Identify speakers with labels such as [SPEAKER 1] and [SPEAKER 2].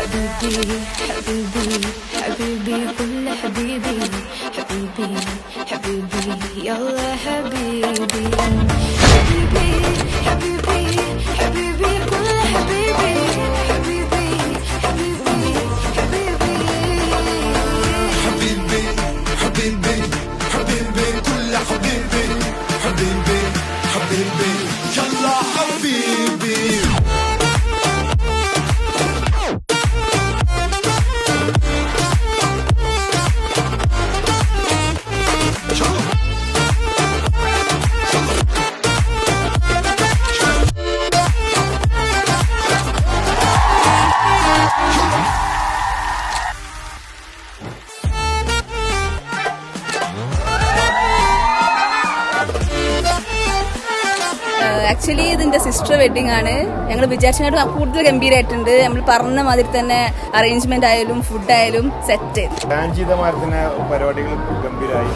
[SPEAKER 1] حبيبي حبيبي حبيبي كل حبيبي حبيبي حبيبي يلا حبيبي حبيبي حبيبي حبيبي كل حبيبي حبيبي حبيبي حبيبي
[SPEAKER 2] حبيبي حبيبي حبيبي كل حبيبي حبيبي حبيبي يلا حبيبي
[SPEAKER 3] ആക്ച്വലി ഇതിന്റെ sister wedding ആണ്. ഞങ്ങൾ വിചാരിച്ചതിനോട് കൂടുതൽ ഗംഭീരമായിട്ടുണ്ട്. നമ്മൾ പറഞ്ഞ മാതിരി തന്നെ അറേഞ്ച്മെന്റ് ആയാലും ഫുഡ് ആയാലും സെറ്റ്.
[SPEAKER 4] പ്ലാൻ ചെയ്ത മാതിരി തന്നെ പരിപാടികൾ ഗംഭീരമായി.